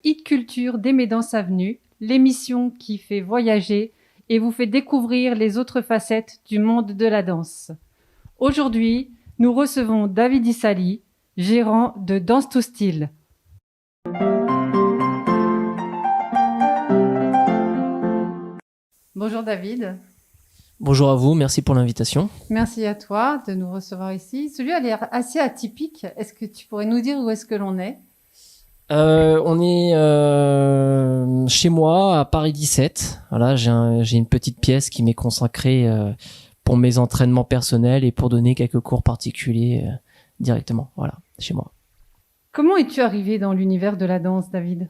Hit Culture d'Aimer Danse Avenue, l'émission qui fait voyager et vous fait découvrir les autres facettes du monde de la danse. Aujourd'hui, nous recevons David Issali, gérant de Dance to Style. Bonjour David. Bonjour à vous, merci pour l'invitation. Merci à toi de nous recevoir ici. Celui-là a l'air assez atypique. Est-ce que tu pourrais nous dire où est-ce que l'on est ? On est chez moi à Paris 17. Voilà, j'ai une petite pièce qui m'est consacrée pour mes entraînements personnels et pour donner quelques cours particuliers directement. Voilà, chez moi. Comment es-tu arrivé dans l'univers de la danse, David ?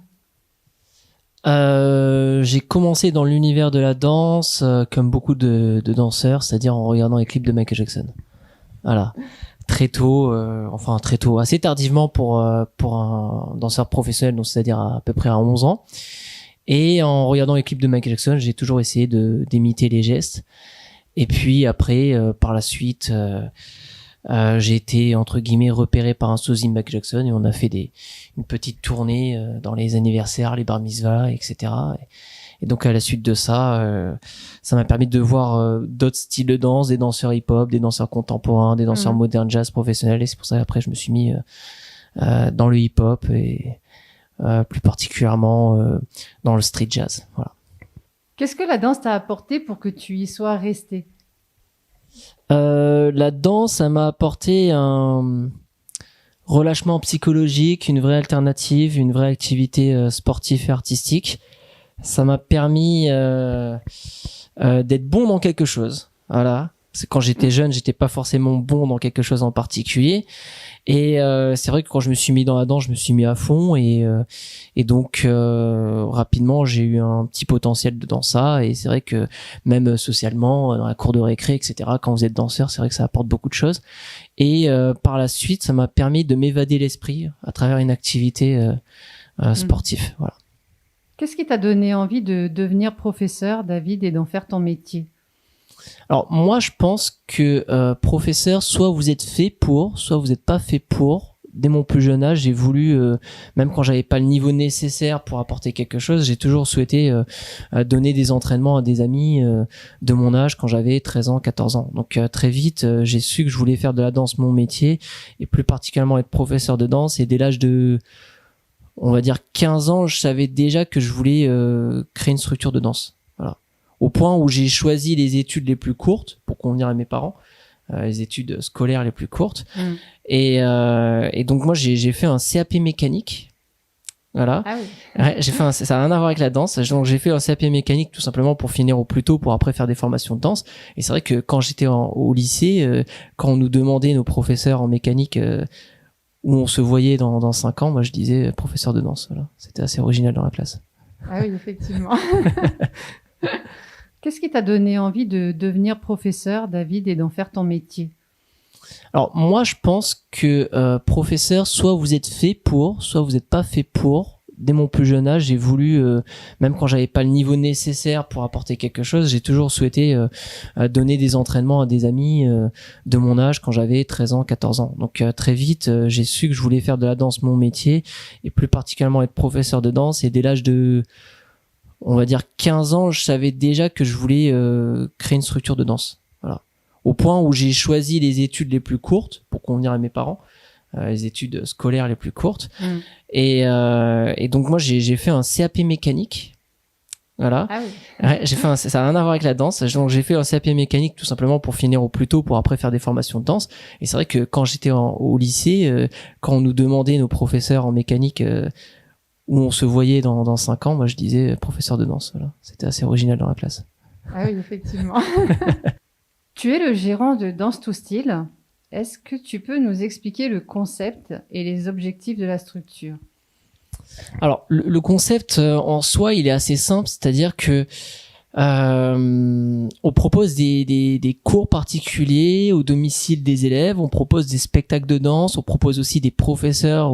J'ai commencé dans l'univers de la danse comme beaucoup de danseurs, c'est-à-dire en regardant les clips de Michael Jackson. Voilà. Très tôt, assez tardivement pour un danseur professionnel, donc c'est-à-dire à peu près à 11 ans. Et en regardant les clips de Michael Jackson, j'ai toujours essayé d'imiter les gestes. Et puis après, par la suite, j'ai été entre guillemets repéré par un sosie de Michael Jackson et on a fait une petite tournée dans les anniversaires, les bar mitzvahs, etc. Et donc à la suite de ça, ça m'a permis de voir d'autres styles de danse, des danseurs hip-hop, des danseurs contemporains, des danseurs modernes jazz professionnels. Et c'est pour ça qu'après je me suis mis dans le hip-hop et plus particulièrement dans le street jazz. Voilà. Qu'est-ce que la danse t'a apporté pour que tu y sois resté ? La danse, ça m'a apporté un relâchement psychologique, une vraie alternative, une vraie activité sportive et artistique. Ça m'a permis d'être bon dans quelque chose. Voilà. Parce que quand j'étais jeune, j'étais pas forcément bon dans quelque chose en particulier. Et c'est vrai que quand je me suis mis dans la danse, je me suis mis à fond et donc rapidement j'ai eu un petit potentiel dans ça. Et c'est vrai que même socialement, dans la cour de récré, etc. Quand vous êtes danseur, c'est vrai que ça apporte beaucoup de choses. Et par la suite, ça m'a permis de m'évader l'esprit à travers une activité sportive. Voilà. Qu'est-ce qui t'a donné envie de devenir professeur, David, et d'en faire ton métier ? Alors moi, je pense que professeur, soit vous êtes fait pour, soit vous n'êtes pas fait pour. Dès mon plus jeune âge, j'ai voulu, même quand j'avais pas le niveau nécessaire pour apporter quelque chose, j'ai toujours souhaité donner des entraînements à des amis de mon âge quand j'avais 13 ans, 14 ans. Donc très vite, j'ai su que je voulais faire de la danse mon métier et plus particulièrement être professeur de danse. Et dès l'âge de, on va dire 15 ans, je savais déjà que je voulais créer une structure de danse. Voilà. Au point où j'ai choisi les études les plus courtes pour convenir à mes parents, les études scolaires les plus courtes. Et donc moi j'ai fait un CAP mécanique. Voilà. Ah oui. Ouais, ça n'a rien à voir avec la danse. Donc j'ai fait un CAP mécanique tout simplement pour finir au plus tôt pour après faire des formations de danse. Et c'est vrai que quand j'étais au lycée, quand on nous demandait nos professeurs en mécanique où on se voyait dans 5 ans, moi je disais professeur de danse. Voilà. C'était assez original dans la classe. Ah oui, effectivement. Qu'est-ce qui t'a donné envie de devenir professeur, David, et d'en faire ton métier ? Alors moi je pense que professeur, soit vous êtes fait pour, soit vous n'êtes pas fait pour. Dès mon plus jeune âge, j'ai voulu, même quand j'avais pas le niveau nécessaire pour apporter quelque chose, j'ai toujours souhaité donner des entraînements à des amis de mon âge quand j'avais 13 ans, 14 ans. Donc très vite, j'ai su que je voulais faire de la danse mon métier et plus particulièrement être professeur de danse. Et dès l'âge de, on va dire 15 ans, je savais déjà que je voulais créer une structure de danse. Voilà. Au point où j'ai choisi les études les plus courtes pour convenir à mes parents, les études scolaires les plus courtes. Et donc moi j'ai fait un CAP mécanique. Voilà. Ah oui. Ouais, ça n'a rien à voir avec la danse. Donc j'ai fait un CAP mécanique tout simplement pour finir au plus tôt pour après faire des formations de danse. Et c'est vrai que quand j'étais au lycée, quand on nous demandait nos professeurs en mécanique où on se voyait dans 5 ans, moi je disais professeur de danse. Voilà. C'était assez original dans la classe. Ah oui, effectivement. Tu es le gérant de Dance to Style. Est-ce que tu peux nous expliquer le concept et les objectifs de la structure ? Alors, le concept en soi, il est assez simple, c'est-à-dire que on propose des cours particuliers au domicile des élèves, on propose des spectacles de danse, on propose aussi des professeurs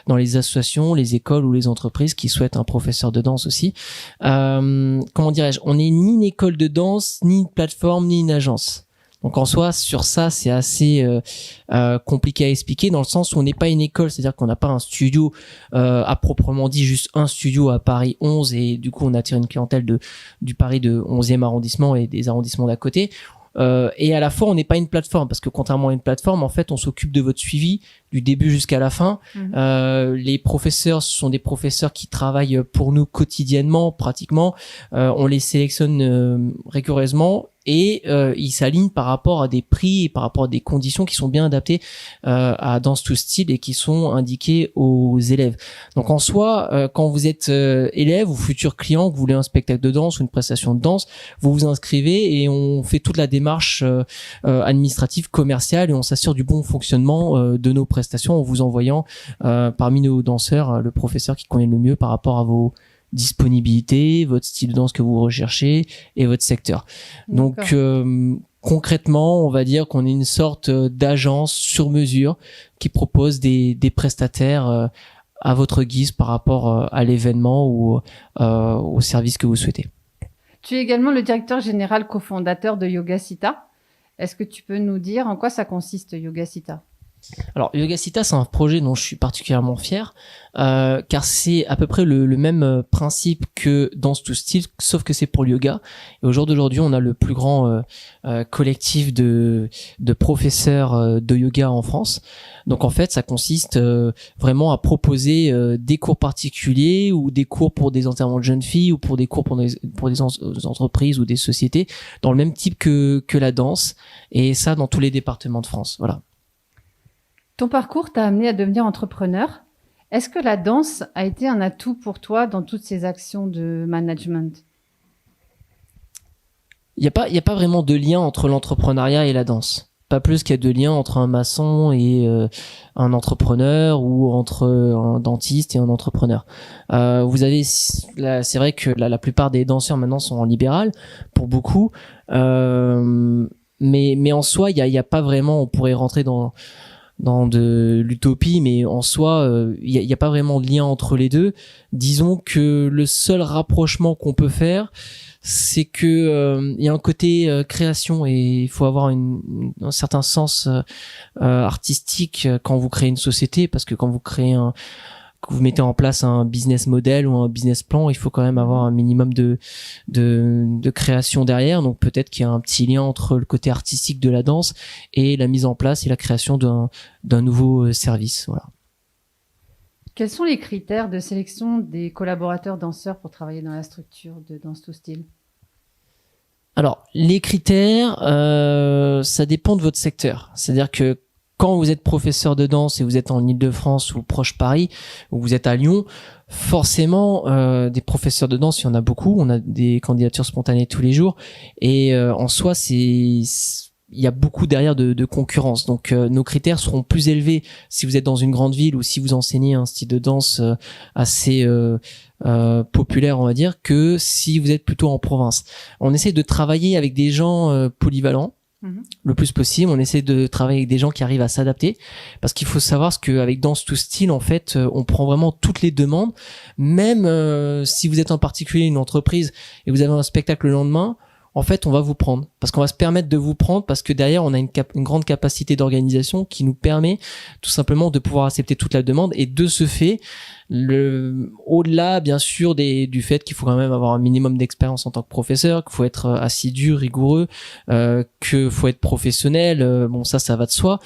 dans les associations, les écoles ou les entreprises qui souhaitent un professeur de danse aussi. Comment dirais-je ? On n'est ni une école de danse, ni une plateforme, ni une agence. Donc en soi, sur ça, c'est assez compliqué à expliquer dans le sens où on n'est pas une école, c'est-à-dire qu'on n'a pas un studio à proprement dit, juste un studio à Paris 11 et du coup on attire une clientèle du Paris de 11e arrondissement et des arrondissements d'à côté. Et à la fois, on n'est pas une plateforme parce que contrairement à une plateforme, en fait, on s'occupe de votre suivi du début jusqu'à la fin. Les professeurs, ce sont des professeurs qui travaillent pour nous quotidiennement, pratiquement. On les sélectionne rigoureusement et ils s'alignent par rapport à des prix et par rapport à des conditions qui sont bien adaptées à Dance to Style et qui sont indiquées aux élèves. Donc en soi, quand vous êtes élève ou futur client, que vous voulez un spectacle de danse ou une prestation de danse, vous vous inscrivez et on fait toute la démarche administrative, commerciale et on s'assure du bon fonctionnement de nos prestations en vous envoyant parmi nos danseurs le professeur qui convient le mieux par rapport à vos disponibilités, votre style de danse que vous recherchez et votre secteur. Donc concrètement, on va dire qu'on est une sorte d'agence sur mesure qui propose des prestataires à votre guise par rapport à l'événement ou au service que vous souhaitez. Tu es également le directeur général cofondateur de Yogacita. Est-ce que tu peux nous dire en quoi ça consiste, Yogacita ? Alors Yogacita, c'est un projet dont je suis particulièrement fier car c'est à peu près le même principe que Dance to Style, sauf que c'est pour le yoga. Et au jour d'aujourd'hui, on a le plus grand collectif de professeurs de yoga en France. Donc en fait, ça consiste vraiment à proposer des cours particuliers ou des cours pour des enterrements de jeunes filles ou pour des cours pour des entreprises ou des sociétés dans le même type que la danse, et ça dans tous les départements de France. Voilà. Ton parcours t'a amené à devenir entrepreneur. Est-ce que la danse a été un atout pour toi dans toutes ces actions de management ? Il y a pas vraiment de lien entre l'entrepreneuriat et la danse. Pas plus qu'il y a de lien entre un maçon et un entrepreneur ou entre un dentiste et un entrepreneur. Vous avez, c'est vrai que la plupart des danseurs maintenant sont en libéral pour beaucoup, mais en soi, il y a pas vraiment. On pourrait rentrer dans de l'utopie, mais en soi, il y a pas vraiment de lien entre les deux. Disons que le seul rapprochement qu'on peut faire, c'est que il y a un côté création et il faut avoir un certain sens artistique quand vous créez une société, parce que quand vous créez que vous mettez en place un business model ou un business plan, il faut quand même avoir un minimum de création derrière. Donc peut-être qu'il y a un petit lien entre le côté artistique de la danse et la mise en place et la création d'un nouveau service. Voilà. Quels sont les critères de sélection des collaborateurs danseurs pour travailler dans la structure de Dance to Style ? Alors, les critères, ça dépend de votre secteur. C'est-à-dire que quand vous êtes professeur de danse et vous êtes en Île-de-France ou proche Paris, ou vous êtes à Lyon, forcément, des professeurs de danse, il y en a beaucoup. On a des candidatures spontanées tous les jours. Et en soi, il y a beaucoup derrière de concurrence. Donc, nos critères seront plus élevés si vous êtes dans une grande ville ou si vous enseignez un style de danse assez populaire, on va dire, que si vous êtes plutôt en province. On essaie de travailler avec des gens polyvalents. Le plus possible, on essaie de travailler avec des gens qui arrivent à s'adapter, parce qu'il faut savoir qu'avec Dance to Style, en fait, on prend vraiment toutes les demandes, même si vous êtes en particulier une entreprise et vous avez un spectacle le lendemain, en fait, on va vous prendre, parce qu'on va se permettre de vous prendre, parce que derrière, on a une grande capacité d'organisation qui nous permet tout simplement de pouvoir accepter toute la demande, et de ce fait, au-delà, bien sûr, du fait qu'il faut quand même avoir un minimum d'expérience en tant que professeur, qu'il faut être assidu, rigoureux, qu'il faut être professionnel, bon, ça va de soi,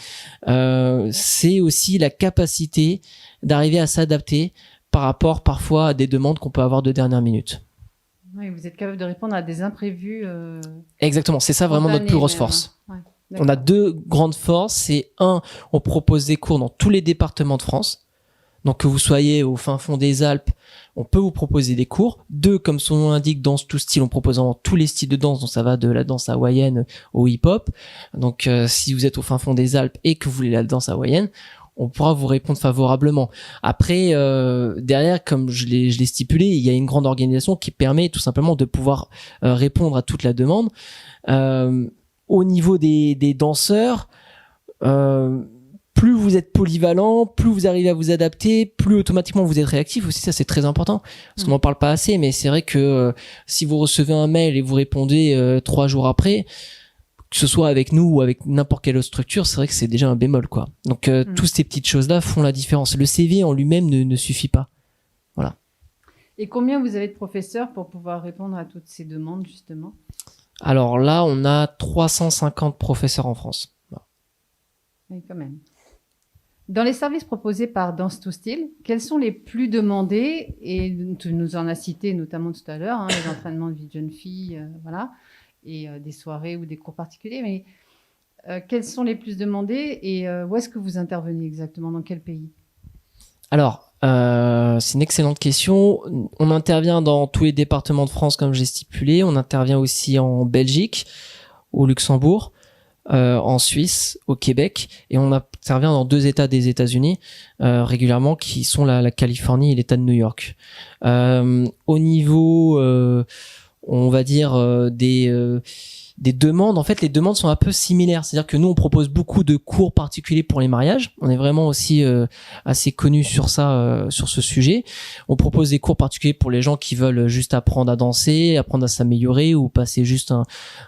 c'est aussi la capacité d'arriver à s'adapter par rapport, parfois, à des demandes qu'on peut avoir de dernière minute. Oui, vous êtes capable de répondre à des imprévus. Exactement, c'est ça vraiment notre plus grosse force. Ouais, on a deux grandes forces. C'est un, on propose des cours dans tous les départements de France. Donc que vous soyez au fin fond des Alpes, on peut vous proposer des cours. Deux, comme son nom l'indique, Dance to Style, on propose dans tous les styles de danse. Donc ça va de la danse hawaïenne au hip-hop. Donc si vous êtes au fin fond des Alpes et que vous voulez la danse hawaïenne, on pourra vous répondre favorablement. Après, derrière, comme je l'ai stipulé, il y a une grande organisation qui permet tout simplement de pouvoir répondre à toute la demande. Au niveau des danseurs, plus vous êtes polyvalent, plus vous arrivez à vous adapter, plus automatiquement vous êtes réactif aussi. Ça, c'est très important, parce qu'on n'en parle pas assez, mais c'est vrai que si vous recevez un mail et vous répondez 3 jours après, que ce soit avec nous ou avec n'importe quelle autre structure, c'est vrai que c'est déjà un bémol, quoi. Donc toutes ces petites choses-là font la différence. Le CV en lui-même ne suffit pas. Voilà. Et combien vous avez de professeurs pour pouvoir répondre à toutes ces demandes, justement? Alors là, on a 350 professeurs en France. Voilà. Oui, quand même. Dans les services proposés par Danse to Style, quels sont les plus demandés? Et tu nous en as cité notamment tout à l'heure, les entraînements de vie de jeune fille, voilà, et des soirées ou des cours particuliers. Mais quels sont les plus demandés et où est-ce que vous intervenez exactement? Dans quel pays? Alors, c'est une excellente question. On intervient dans tous les départements de France, comme j'ai stipulé. On intervient aussi en Belgique, au Luxembourg, en Suisse, au Québec, et on intervient dans 2 États des États-Unis régulièrement, qui sont la Californie et l'État de New York. Au niveau, on va dire des demandes, en fait les demandes sont un peu similaires, c'est-à-dire que nous on propose beaucoup de cours particuliers pour les mariages, on est vraiment aussi assez connus sur ça, sur ce sujet. On propose des cours particuliers pour les gens qui veulent juste apprendre à danser, apprendre à s'améliorer ou passer juste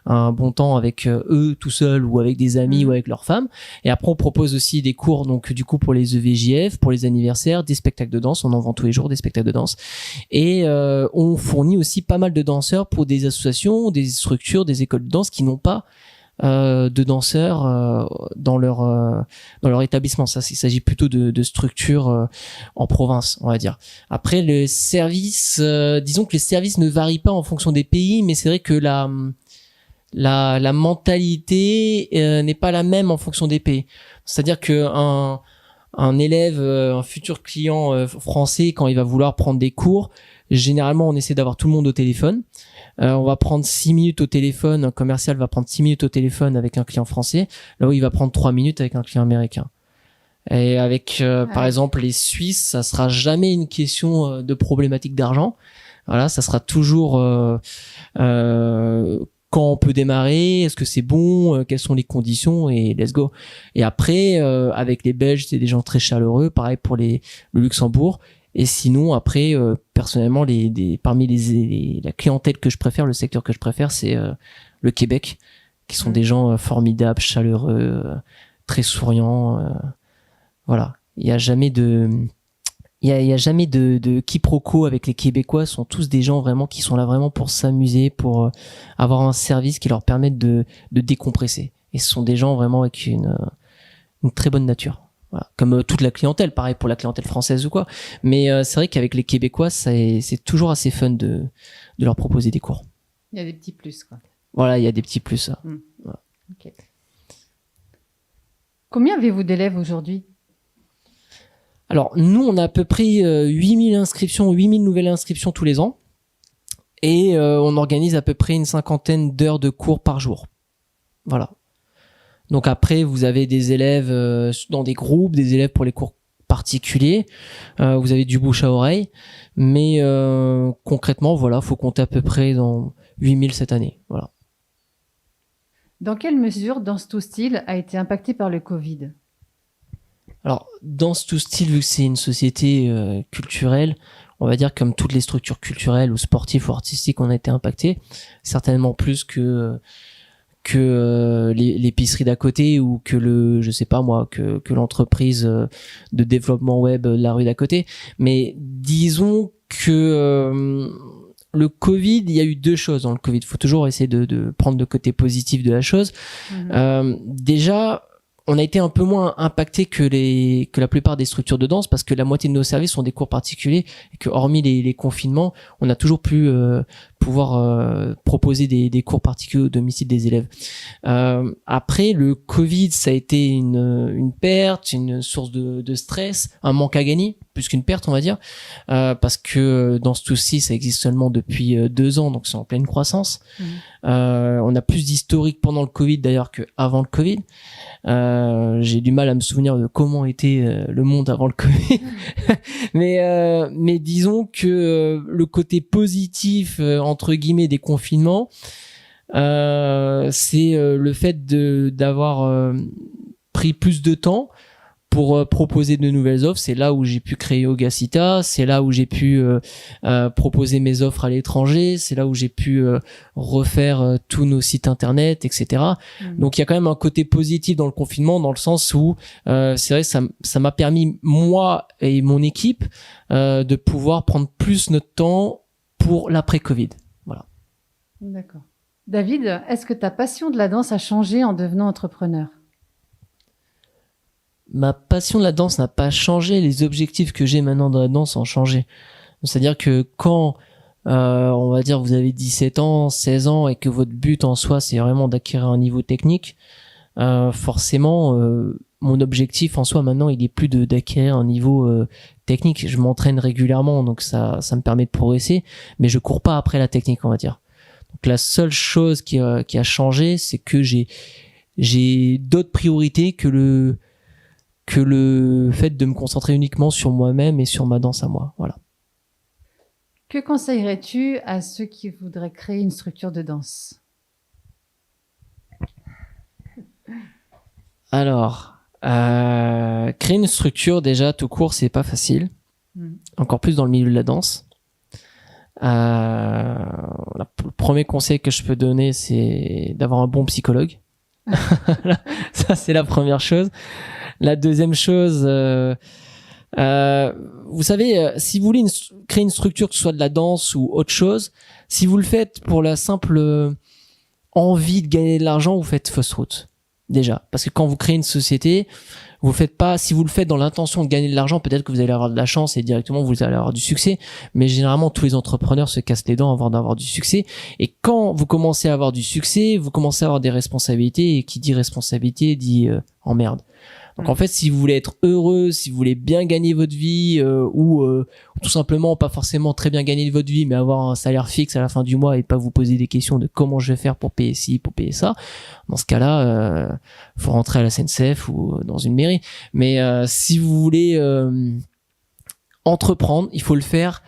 un bon temps avec eux tout seuls ou avec des amis ou avec leurs femmes. Et après on propose aussi des cours, donc du coup pour les EVJF, pour les anniversaires, des spectacles de danse, on en vend tous les jours des spectacles de danse, et on fournit aussi pas mal de danseurs pour des associations, des structures, des écoles de danse qui n'ont pas de danseurs dans leur établissement. Ça, il s'agit plutôt de structures en province, on va dire. Après, le service, disons que les services ne varient pas en fonction des pays, mais c'est vrai que la mentalité n'est pas la même en fonction des pays. C'est-à-dire que un élève, un futur client français, quand il va vouloir prendre des cours, généralement on essaie d'avoir tout le monde au téléphone. On va prendre 6 minutes au téléphone, un commercial va prendre 6 minutes au téléphone avec un client français, là où il va prendre 3 minutes avec un client américain. Et avec par exemple les Suisses, ça sera jamais une question de problématique d'argent. Voilà, ça sera toujours quand on peut démarrer, est-ce que c'est bon, quelles sont les conditions, et let's go. Et après avec les Belges, c'est des gens très chaleureux, pareil pour le Luxembourg. Et sinon après personnellement parmi la clientèle que je préfère, le secteur que je préfère, c'est le Québec, qui sont des gens formidables, chaleureux, très souriants, voilà. Il y a jamais de quiproquo avec les Québécois. Ce sont tous des gens vraiment qui sont là vraiment pour s'amuser, pour avoir un service qui leur permette de décompresser. Et ce sont des gens vraiment avec une très bonne nature. Voilà. Comme toute la clientèle, pareil pour la clientèle française ou quoi. Mais c'est vrai qu'avec les Québécois, c'est toujours assez fun de leur proposer des cours. Il y a des petits plus, quoi. Voilà, il y a des petits plus. Voilà. Okay. Combien avez-vous d'élèves aujourd'hui? Alors, nous, on a à peu près 8000 inscriptions, 8000 nouvelles inscriptions tous les ans. Et on organise à peu près une 50aine d'heures de cours par jour. Voilà. Donc après, vous avez des élèves dans des groupes, des élèves pour les cours particuliers. Vous avez du bouche à oreille. Mais concrètement, voilà, faut compter à peu près dans 8000 cette année. Voilà. Dans quelle mesure Danse to Style a été impacté par le Covid? Alors, Danse to Style, vu que c'est une société culturelle, on va dire comme toutes les structures culturelles ou sportives ou artistiques, on a été impacté, certainement plus que l'épicerie d'à côté ou que que l'entreprise de développement web de la rue d'à côté. Mais disons que le Covid, il y a eu 2 choses dans le Covid. Il faut toujours essayer de prendre le côté positif de la chose. Déjà, on a été un peu moins impacté que la plupart des structures de danse, parce que la moitié de nos services sont des cours particuliers, et que hormis les confinements, on a toujours pu pouvoir proposer des cours particuliers au domicile des élèves. Après, le Covid, ça a été une perte, une source de stress, un manque à gagner, plus qu'une perte, on va dire, parce que dans ce souci, ça existe seulement depuis 2 ans, donc c'est en pleine croissance. On a plus d'historique pendant le Covid d'ailleurs qu'avant le Covid. J'ai du mal à me souvenir de comment était le monde avant le Covid. mais disons que le côté positif entre guillemets des confinements, c'est le fait d'avoir pris plus de temps pour proposer de nouvelles offres. C'est là où j'ai pu créer Yogacita, c'est là où j'ai pu proposer mes offres à l'étranger, c'est là où j'ai pu refaire tous nos sites internet, etc. Donc il y a quand même un côté positif dans le confinement, dans le sens où c'est vrai que ça m'a permis, moi et mon équipe, de pouvoir prendre plus notre temps pour l'après-Covid. Voilà. D'accord. David, est-ce que ta passion de la danse a changé en devenant entrepreneur? Ma passion de la danse n'a pas changé, les objectifs que j'ai maintenant dans la danse ont changé. C'est-à-dire que quand, on va dire, vous avez 17 ans, 16 ans et que votre but en soi, c'est vraiment d'acquérir un niveau technique, forcément, mon objectif en soi maintenant, il est plus d'acquérir un niveau technique. Je m'entraîne régulièrement, donc ça me permet de progresser, mais je cours pas après la technique, on va dire. Donc la seule chose qui a changé, c'est que j'ai d'autres priorités que le fait de me concentrer uniquement sur moi-même et sur ma danse à moi. Voilà. Que conseillerais-tu à ceux qui voudraient créer une structure de danse? Alors, créer une structure, déjà, tout court, c'est pas facile. Encore plus dans le milieu de la danse. Le premier conseil que je peux donner, c'est d'avoir un bon psychologue. Ça, c'est la première chose. La deuxième chose, vous savez, si vous voulez créer une structure, que ce soit de la danse ou autre chose, si vous le faites pour la simple envie de gagner de l'argent, vous faites fausse route. Déjà. Parce que quand vous créez une société, vous faites pas, si vous le faites dans l'intention de gagner de l'argent, peut-être que vous allez avoir de la chance et directement vous allez avoir du succès. Mais généralement, tous les entrepreneurs se cassent les dents avant d'avoir du succès. Et quand vous commencez à avoir du succès, vous commencez à avoir des responsabilités. Et qui dit responsabilité dit emmerde. Donc en fait, si vous voulez être heureux, si vous voulez bien gagner votre vie, ou tout simplement pas forcément très bien gagner votre vie, mais avoir un salaire fixe à la fin du mois et pas vous poser des questions de comment je vais faire pour payer ci, pour payer ça, dans ce cas-là, faut rentrer à la SNCF ou dans une mairie. Mais si vous voulez entreprendre, il faut le faire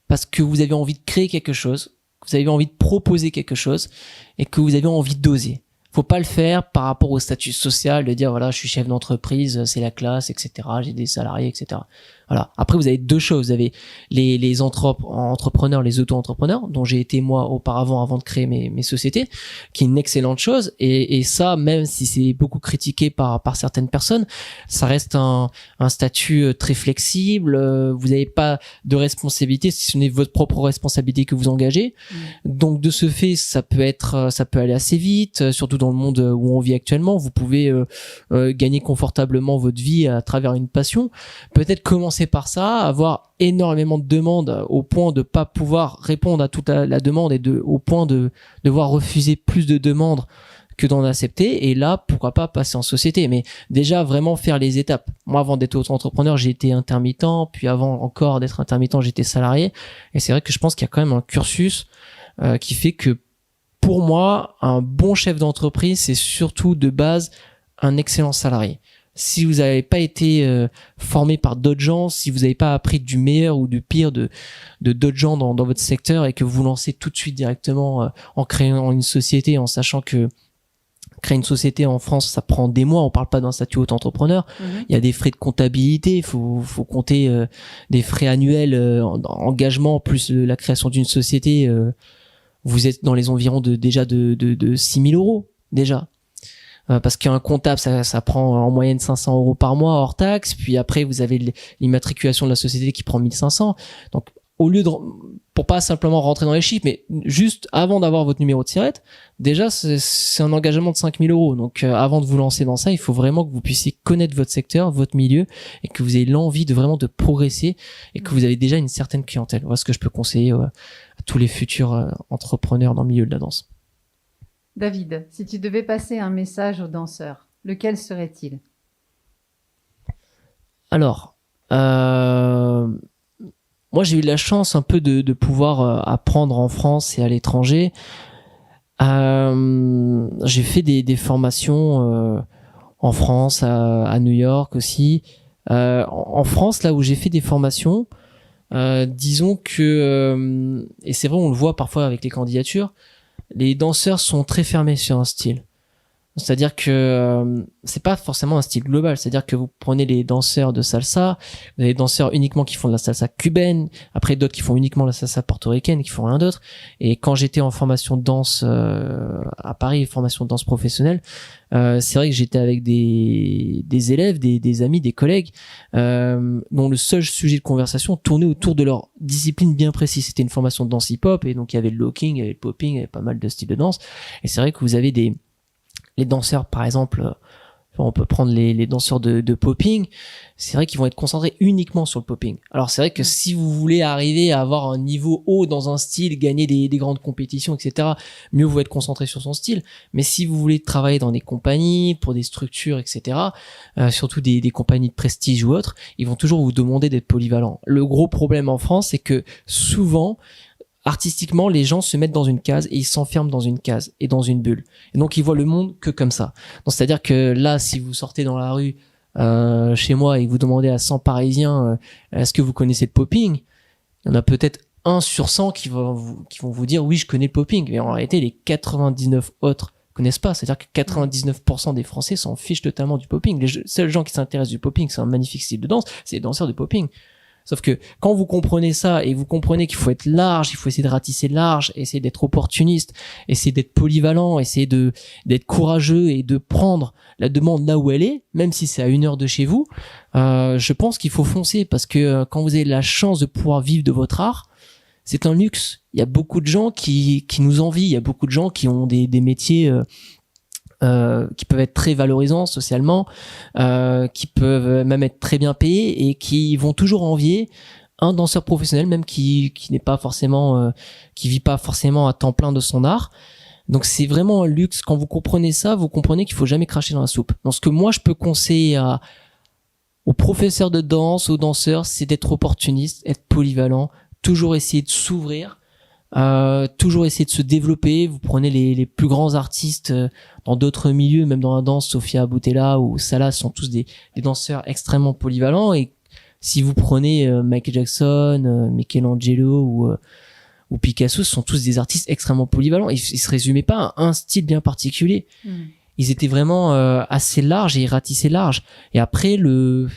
parce que vous avez envie de créer quelque chose, que vous avez envie de proposer quelque chose et que vous avez envie d'oser. Faut pas le faire par rapport au statut social, de dire voilà, je suis chef d'entreprise, c'est la classe, etc. J'ai des salariés, etc. Voilà. Après, vous avez deux choses. Vous avez les entrepreneurs, les auto-entrepreneurs, dont j'ai été moi auparavant avant de créer mes sociétés, qui est une excellente chose. Et ça, même si c'est beaucoup critiqué par certaines personnes, ça reste un statut très flexible. Vous n'avez pas de responsabilité, si ce n'est votre propre responsabilité que vous engagez. Donc, de ce fait, ça peut aller assez vite, surtout dans le monde où on vit actuellement. Vous pouvez gagner confortablement votre vie à travers une passion. Peut-être commencer par ça, avoir énormément de demandes au point de pas pouvoir répondre à toute la demande et au point de devoir refuser plus de demandes que d'en accepter. Et là, pourquoi pas passer en société. Mais déjà, vraiment faire les étapes. Moi, avant d'être auto-entrepreneur, j'ai été intermittent. Puis avant encore d'être intermittent, j'étais salarié. Et c'est vrai que je pense qu'il y a quand même un cursus qui fait que pour moi, un bon chef d'entreprise, c'est surtout de base un excellent salarié. Si vous n'avez pas été formé par d'autres gens, si vous n'avez pas appris du meilleur ou du pire de d'autres gens dans votre secteur et que vous vous lancez tout de suite directement en créant une société, en sachant que créer une société en France, ça prend des mois. On parle pas d'un statut auto-entrepreneur. Il y a des frais de comptabilité. Il faut compter des frais annuels, engagement plus la création d'une société. Vous êtes dans les environs de 6 000 euros déjà. Parce qu'un comptable, ça prend en moyenne 500 euros par mois hors taxe. Puis après, vous avez l'immatriculation de la société qui prend 1500. Donc, au lieu pour pas simplement rentrer dans les chiffres, mais juste avant d'avoir votre numéro de SIRET, déjà, c'est un engagement de 5 000 euros. Donc, avant de vous lancer dans ça, il faut vraiment que vous puissiez connaître votre secteur, votre milieu, et que vous ayez l'envie de progresser et que vous avez déjà une certaine clientèle. Voilà ce que je peux conseiller à tous les futurs entrepreneurs dans le milieu de la danse. David, si tu devais passer un message aux danseurs, lequel serait-il? Alors, moi j'ai eu la chance un peu de pouvoir apprendre en France et à l'étranger. J'ai fait des formations en France, à New York aussi. En France, là où j'ai fait des formations, disons que, et c'est vrai, on le voit parfois avec les candidatures, les danseurs sont très fermés sur un style. C'est-à-dire que c'est pas forcément un style global. C'est-à-dire que vous prenez les danseurs de salsa, vous avez des danseurs uniquement qui font de la salsa cubaine, après d'autres qui font uniquement la salsa portoricaine, qui font rien d'autre. Et quand j'étais en formation de danse à Paris, formation de danse professionnelle, c'est vrai que j'étais avec des élèves, des amis, des collègues dont le seul sujet de conversation tournait autour de leur discipline bien précise. C'était une formation de danse hip-hop et donc il y avait le locking, il y avait le popping, il y avait pas mal de styles de danse. Et c'est vrai que vous avez les danseurs, par exemple, on peut prendre les danseurs de popping, c'est vrai qu'ils vont être concentrés uniquement sur le popping. Alors c'est vrai que si vous voulez arriver à avoir un niveau haut dans un style, gagner des grandes compétitions, etc., mieux vous être concentré sur son style. Mais si vous voulez travailler dans des compagnies, pour des structures, etc., surtout des compagnies de prestige ou autres, ils vont toujours vous demander d'être polyvalent. Le gros problème en France, c'est que souvent, artistiquement, les gens se mettent dans une case et ils s'enferment dans une case et dans une bulle. Et donc, ils voient le monde que comme ça. Donc, c'est-à-dire que là, si vous sortez dans la rue chez moi et que vous demandez à 100 Parisiens est-ce que vous connaissez le popping, il y en a peut-être 1 sur 100 qui vont vous dire oui, je connais le popping. Mais en réalité, les 99 autres connaissent pas. C'est-à-dire que 99% des Français s'en fichent totalement du popping. Les seuls gens qui s'intéressent du popping, c'est un magnifique style de danse, c'est les danseurs de popping. Sauf que quand vous comprenez ça et vous comprenez qu'il faut être large, il faut essayer de ratisser large, essayer d'être opportuniste, essayer d'être polyvalent, essayer d'être courageux et de prendre la demande là où elle est, même si c'est à 1 heure de chez vous, je pense qu'il faut foncer parce que quand vous avez la chance de pouvoir vivre de votre art, c'est un luxe. Il y a beaucoup de gens qui nous envient, il y a beaucoup de gens qui ont des métiers qui peuvent être très valorisants socialement, qui peuvent même être très bien payés et qui vont toujours envier un danseur professionnel, même qui n'est pas forcément, qui vit pas forcément à temps plein de son art. Donc c'est vraiment un luxe. Quand vous comprenez ça, vous comprenez qu'il faut jamais cracher dans la soupe. Donc ce que moi je peux conseiller aux professeurs de danse, aux danseurs, c'est d'être opportuniste, être polyvalent, toujours essayer de s'ouvrir. Toujours essayer de se développer. Vous prenez les plus grands artistes dans d'autres milieux, même dans la danse, Sofia Boutella ou Salah sont tous des danseurs extrêmement polyvalents. Et si vous prenez Michael Jackson, Michelangelo ou Picasso, ce sont tous des artistes extrêmement polyvalents. Ils se résumaient pas à un style bien particulier. Ils étaient vraiment assez larges et ils ratissaient large. Et après, le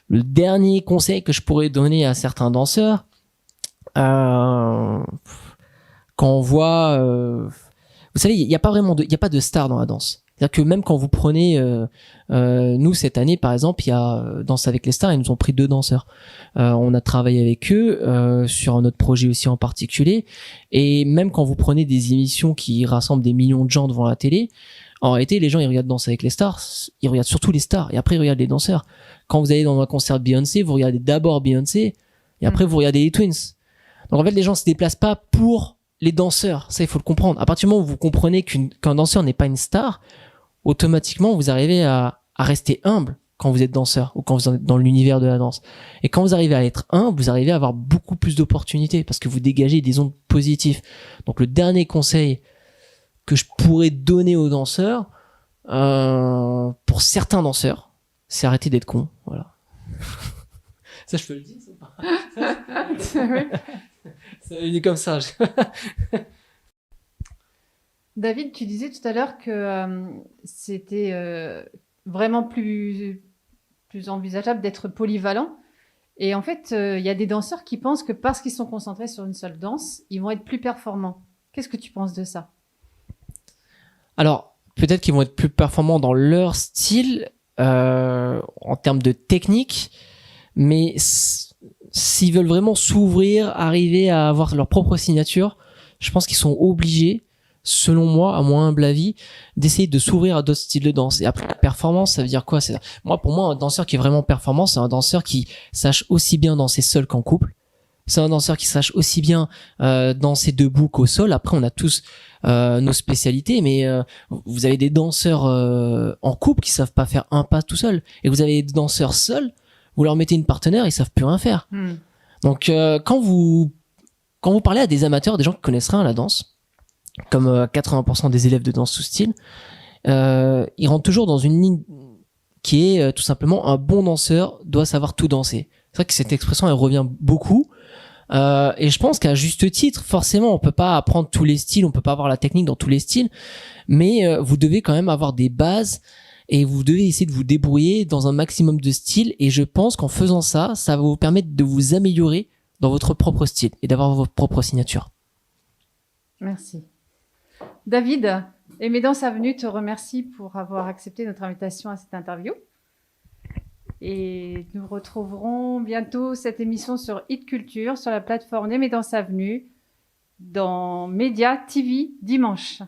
dernier conseil que je pourrais donner à certains danseurs, quand on voit vous savez, il y a pas de star dans la danse. C'est-à-dire que même quand vous prenez nous cette année par exemple, il y a Danse avec les stars, ils nous ont pris 2 danseurs. On a travaillé avec eux sur notre projet aussi en particulier, et même quand vous prenez des émissions qui rassemblent des millions de gens devant la télé, en réalité les gens ils regardent Danse avec les stars, ils regardent surtout les stars et après ils regardent les danseurs. Quand vous allez dans un concert de Beyoncé, vous regardez d'abord Beyoncé et après vous regardez les Twins. Donc en fait, les gens se déplacent pas pour les danseurs. Ça, il faut le comprendre. À partir du moment où vous comprenez qu'un danseur n'est pas une star, automatiquement, vous arrivez à rester humble quand vous êtes danseur ou quand vous êtes dans l'univers de la danse. Et quand vous arrivez à être humble, vous arrivez à avoir beaucoup plus d'opportunités parce que vous dégagez des ondes positives. Donc le dernier conseil que je pourrais donner aux danseurs, pour certains danseurs, c'est arrêter d'être con. Voilà. Ça, je peux le dire, ça ou pas? Ça m'est venu comme ça. David, tu disais tout à l'heure que c'était vraiment plus envisageable d'être polyvalent. Et en fait, il y a des danseurs qui pensent que parce qu'ils sont concentrés sur une seule danse, ils vont être plus performants. Qu'est-ce que tu penses de ça? Alors, peut-être qu'ils vont être plus performants dans leur style, en termes de technique, mais s'ils veulent vraiment s'ouvrir, arriver à avoir leur propre signature, je pense qu'ils sont obligés, selon moi, à mon humble avis, d'essayer de s'ouvrir à d'autres styles de danse. Et après, la performance, ça veut dire quoi? Pour moi, un danseur qui est vraiment performant, c'est un danseur qui sache aussi bien danser seul qu'en couple. C'est un danseur qui sache aussi bien danser debout qu'au sol. Après, on a tous nos spécialités, mais vous avez des danseurs en couple qui savent pas faire un pas tout seul. Et vous avez des danseurs seuls, vous leur mettez une partenaire, ils savent plus rien faire. Donc quand vous parlez à des amateurs, des gens qui connaissent rien à la danse, comme 80% des élèves de danse sous style, ils rentrent toujours dans une ligne qui est tout simplement un bon danseur doit savoir tout danser. C'est vrai que cette expression elle revient beaucoup. Et je pense qu'à juste titre, forcément, on peut pas apprendre tous les styles, on peut pas avoir la technique dans tous les styles, mais vous devez quand même avoir des bases et vous devez essayer de vous débrouiller dans un maximum de styles. Et je pense qu'en faisant ça, ça va vous permettre de vous améliorer dans votre propre style et d'avoir votre propre signature. Merci. David, Aimer Danse Avenue te remercie pour avoir accepté notre invitation à cette interview. Et nous retrouverons bientôt cette émission sur Hit Culture, sur la plateforme Aimer Danse Avenue, dans Média TV dimanche.